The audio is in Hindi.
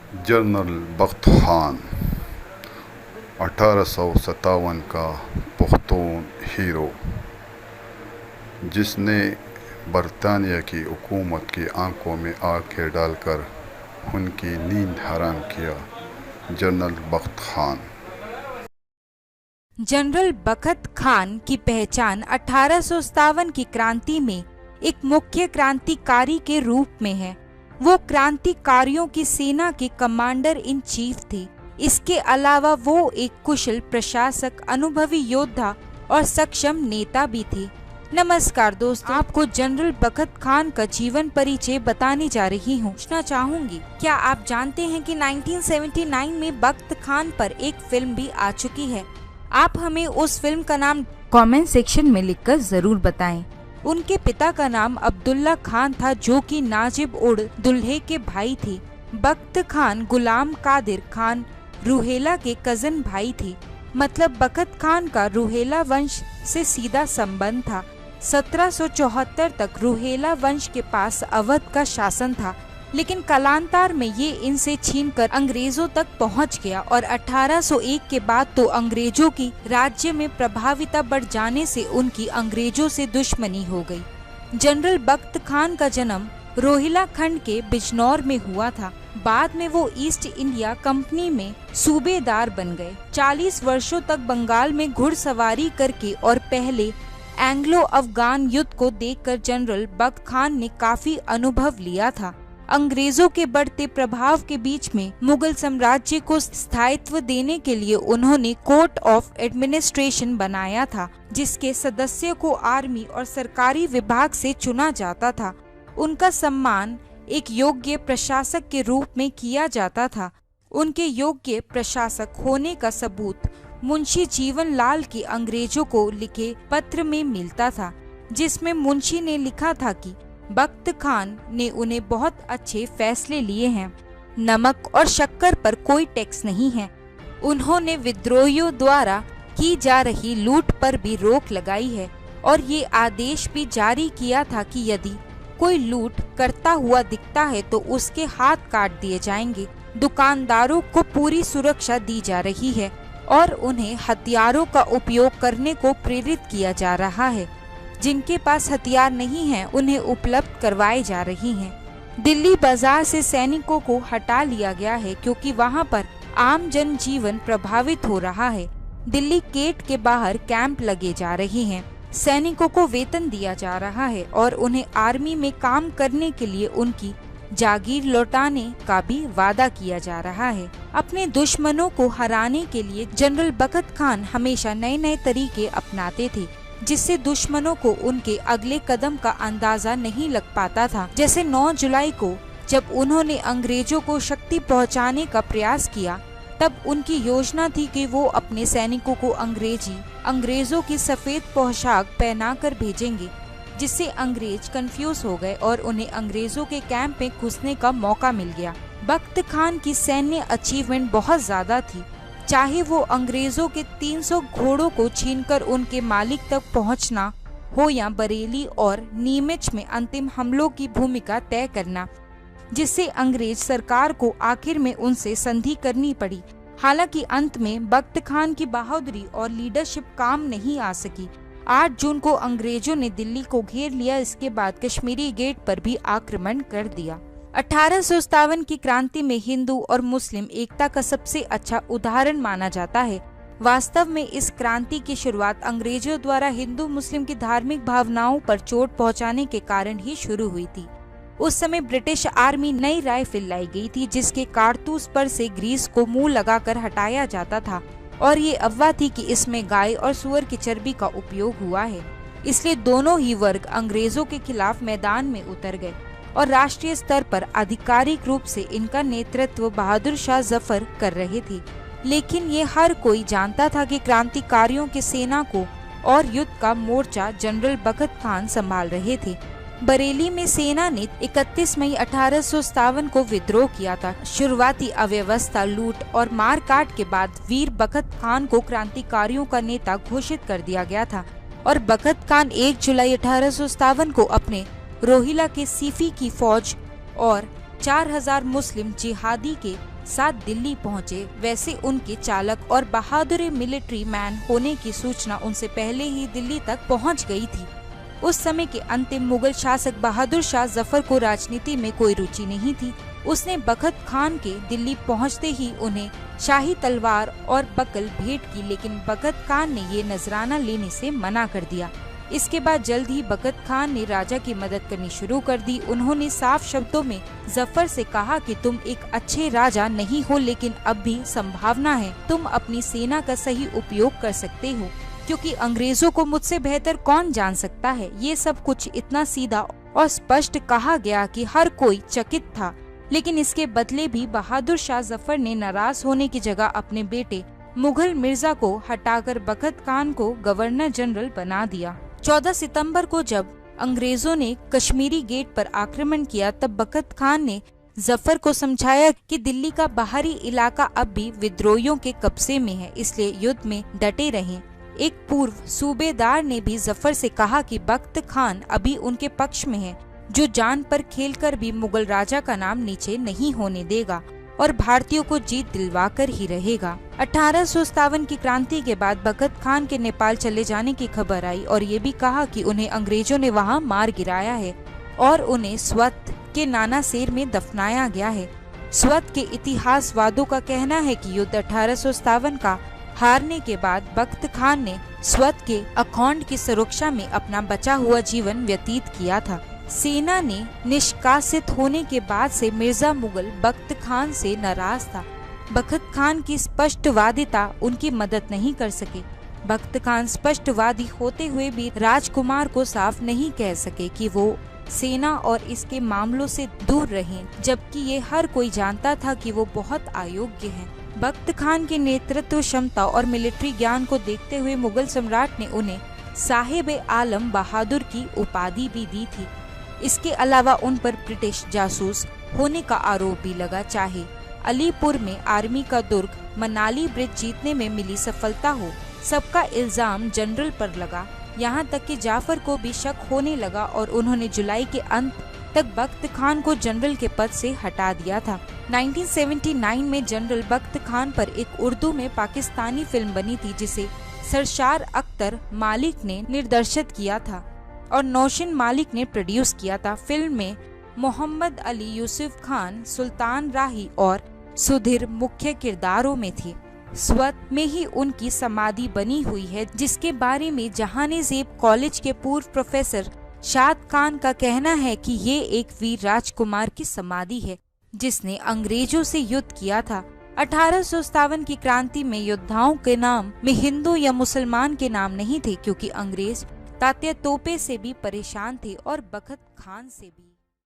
जनरल बख्त खान 1857 का पुख्तून हीरो, जिसने बरतानिया की हुकूमत की आंखों में आंखें डालकर उनकी नींद हराम किया। जनरल बख्त खान। जनरल बखत खान की पहचान 1857 की क्रांति में एक मुख्य क्रांतिकारी के रूप में है। वो क्रांतिकारियों की सेना के कमांडर इन चीफ थे। इसके अलावा वो एक कुशल प्रशासक, अनुभवी योद्धा और सक्षम नेता भी थे। नमस्कार दोस्तों, आपको जनरल बखत खान का जीवन परिचय बताने जा रही हूँ। पूछना चाहूंगी, क्या आप जानते हैं कि 1979 में बख्त खान पर एक फिल्म भी आ चुकी है? आप हमें उस फिल्म का नाम कमेंट सेक्शन में लिखकर जरूर बताएं। उनके पिता का नाम अब्दुल्ला खान था, जो कि नाजिब उड़ दुल्हे के भाई थे। बख्त खान गुलाम कादिर खान रूहेला के कजन भाई थे। मतलब बखत खान का रूहेला वंश से सीधा संबंध था। 1774 तक रूहेला वंश के पास अवध का शासन था, लेकिन कालांतर में ये इनसे छीनकर अंग्रेजों तक पहुंच गया और 1801 के बाद तो अंग्रेजों की राज्य में प्रभाविता बढ़ जाने से उनकी अंग्रेजों से दुश्मनी हो गई। जनरल बख्त खान का जन्म रोहिला खंड के बिजनौर में हुआ था। बाद में वो ईस्ट इंडिया कंपनी में सूबेदार बन गए। 40 वर्षों तक बंगाल में घुड़सवारी करके और पहले एंग्लो अफगान युद्ध को देखकर जनरल बख्त खान ने काफी अनुभव लिया था। अंग्रेजों के बढ़ते प्रभाव के बीच में मुगल साम्राज्य को स्थायित्व देने के लिए उन्होंने कोर्ट ऑफ एडमिनिस्ट्रेशन बनाया था, जिसके सदस्यों को आर्मी और सरकारी विभाग से चुना जाता था। उनका सम्मान एक योग्य प्रशासक के रूप में किया जाता था। उनके योग्य प्रशासक होने का सबूत मुंशी जीवन लाल के अंग्रेजों को लिखे पत्र में मिलता था, जिसमें मुंशी ने लिखा था कि बख्त खान ने उन्हें बहुत अच्छे फैसले लिए हैं। नमक और शक्कर पर कोई टैक्स नहीं है। उन्होंने विद्रोहियों द्वारा की जा रही लूट पर भी रोक लगाई है और ये आदेश भी जारी किया था कि यदि कोई लूट करता हुआ दिखता है तो उसके हाथ काट दिए जाएंगे। दुकानदारों को पूरी सुरक्षा दी जा रही है और उन्हें हथियारों का उपयोग करने को प्रेरित किया जा रहा है। जिनके पास हथियार नहीं हैं, उन्हें उपलब्ध करवाए जा रही हैं। दिल्ली बाजार से सैनिकों को हटा लिया गया है क्योंकि वहां पर आम जनजीवन प्रभावित हो रहा है। दिल्ली गेट के बाहर कैंप लगे जा रहे हैं। सैनिकों को वेतन दिया जा रहा है और उन्हें आर्मी में काम करने के लिए उनकी जागीर लौटाने का भी वादा किया जा रहा है। अपने दुश्मनों को हराने के लिए जनरल बखत खान हमेशा नए नए तरीके अपनाते थे, जिससे दुश्मनों को उनके अगले कदम का अंदाजा नहीं लग पाता था। जैसे 9 जुलाई को जब उन्होंने अंग्रेजों को शक्ति पहुंचाने का प्रयास किया, तब उनकी योजना थी कि वो अपने सैनिकों को अंग्रेजों की सफेद पोशाक पहनाकर भेजेंगे, जिससे अंग्रेज कंफ्यूज हो गए और उन्हें अंग्रेजों के कैंप में घुसने का मौका मिल गया। बख्त खान की सैन्य अचीवमेंट बहुत ज्यादा थी। चाहे वो अंग्रेजों के 300 घोड़ों को छीनकर उनके मालिक तक पहुंचना हो या बरेली और नीमच में अंतिम हमलों की भूमिका तय करना, जिससे अंग्रेज सरकार को आखिर में उनसे संधि करनी पड़ी। हालांकि अंत में बख्त खान की बहादुरी और लीडरशिप काम नहीं आ सकी। 8 जून को अंग्रेजों ने दिल्ली को घेर लिया। इसके बाद कश्मीरी गेट पर भी आक्रमण कर दिया। 1857 की क्रांति में हिंदू और मुस्लिम एकता का सबसे अच्छा उदाहरण माना जाता है। वास्तव में इस क्रांति की शुरुआत अंग्रेजों द्वारा हिंदू मुस्लिम की धार्मिक भावनाओं पर चोट पहुंचाने के कारण ही शुरू हुई थी। उस समय ब्रिटिश आर्मी नई राइफल लाई गई थी, जिसके कारतूस पर से ग्रीस को मुंह लगाकर हटाया जाता था और ये अफवाह थी कि इसमें गाय और सुअर की चर्बी का उपयोग हुआ है। इसलिए दोनों ही वर्ग अंग्रेजों के खिलाफ मैदान में उतर गए और राष्ट्रीय स्तर पर आधिकारिक रूप से इनका नेतृत्व बहादुर शाह जफर कर रहे थे। लेकिन ये हर कोई जानता था कि क्रांतिकारियों की सेना को और युद्ध का मोर्चा जनरल बखत खान संभाल रहे थे। बरेली में सेना ने 31 मई 1857 को विद्रोह किया था। शुरुआती अव्यवस्था, लूट और मारकाट के बाद वीर बखत खान को क्रांतिकारियों का नेता घोषित कर दिया गया था और बखत खान 1 जुलाई 1857 को अपने रोहिला के सीफी की फौज और 4000 मुस्लिम जिहादी के साथ दिल्ली पहुंचे। वैसे उनके चालक और बहादुर मिलिट्री मैन होने की सूचना उनसे पहले ही दिल्ली तक पहुंच गई थी। उस समय के अंतिम मुगल शासक बहादुर शाह जफर को राजनीति में कोई रुचि नहीं थी। उसने बखत खान के दिल्ली पहुंचते ही उन्हें शाही तलवार और बकल भेंट की, लेकिन बखत खान ने ये नजराना लेने से मना कर दिया। इसके बाद जल्द ही बखत खान ने राजा की मदद करनी शुरू कर दी। उन्होंने साफ शब्दों में जफर से कहा कि तुम एक अच्छे राजा नहीं हो, लेकिन अब भी संभावना है, तुम अपनी सेना का सही उपयोग कर सकते हो, क्योंकि अंग्रेजों को मुझसे बेहतर कौन जान सकता है। ये सब कुछ इतना सीधा और स्पष्ट कहा गया कि हर कोई चकित था। लेकिन इसके बदले भी बहादुर शाह जफर ने नाराज होने की जगह अपने बेटे मुगल मिर्जा को हटाकर बखत खान को गवर्नर जनरल बना दिया। 14 सितंबर को जब अंग्रेजों ने कश्मीरी गेट पर आक्रमण किया, तब बखत खान ने जफर को समझाया कि दिल्ली का बाहरी इलाका अब भी विद्रोहियों के कब्जे में है, इसलिए युद्ध में डटे रहें। एक पूर्व सूबेदार ने भी जफर से कहा कि बख्त खान अभी उनके पक्ष में है, जो जान पर खेलकर भी मुगल राजा का नाम नीचे नहीं होने देगा और भारतीयों को जीत दिलवा कर ही रहेगा। 1857 की क्रांति के बाद बखत खान के नेपाल चले जाने की खबर आई और ये भी कहा कि उन्हें अंग्रेजों ने वहां मार गिराया है और उन्हें स्वत के नाना सेर में दफनाया गया है। स्वत के इतिहासवादों का कहना है कि युद्ध 1857 का हारने के बाद बख्त खान ने स्वत के अखौंड की सुरक्षा में अपना बचा हुआ जीवन व्यतीत किया था। सेना ने निष्कासित होने के बाद से मिर्जा मुगल बख्त खान से नाराज था। बखत खान की स्पष्टवादिता उनकी मदद नहीं कर सके। बख्त खान स्पष्टवादी होते हुए भी राजकुमार को साफ नहीं कह सके कि वो सेना और इसके मामलों से दूर रहें, जबकि ये हर कोई जानता था कि वो बहुत अयोग्य हैं। बख्त खान की नेतृत्व क्षमता और मिलिट्री ज्ञान को देखते हुए मुगल सम्राट ने उन्हें साहिब आलम बहादुर की उपाधि भी दी थी। इसके अलावा उन पर ब्रिटिश जासूस होने का आरोप भी लगा। चाहे अलीपुर में आर्मी का दुर्ग, मनाली ब्रिज जीतने में मिली सफलता हो, सबका इल्जाम जनरल पर लगा। यहाँ तक कि जाफर को भी शक होने लगा और उन्होंने जुलाई के अंत तक बख्त खान को जनरल के पद से हटा दिया था। 1979 में जनरल बख्त खान पर एक उर्दू में पाकिस्तानी फिल्म बनी थी, जिसे सरशार अख्तर मालिक ने निर्देशित किया था और नौशिन मालिक ने प्रोड्यूस किया था। फिल्म में मोहम्मद अली, यूसुफ खान, सुल्तान राही और सुधीर मुख्य किरदारों में थे। स्वत में ही उनकी समाधि बनी हुई है, जिसके बारे में जहानजेब कॉलेज के पूर्व प्रोफेसर शाद खान का कहना है कि ये एक वीर राजकुमार की समाधि है जिसने अंग्रेजों से युद्ध किया था। 1857 की क्रांति में योद्धाओं के नाम में हिंदू या मुसलमान के नाम नहीं थे, क्योंकि अंग्रेज तात्या तोपे से भी परेशान थे और बखत खान से भी।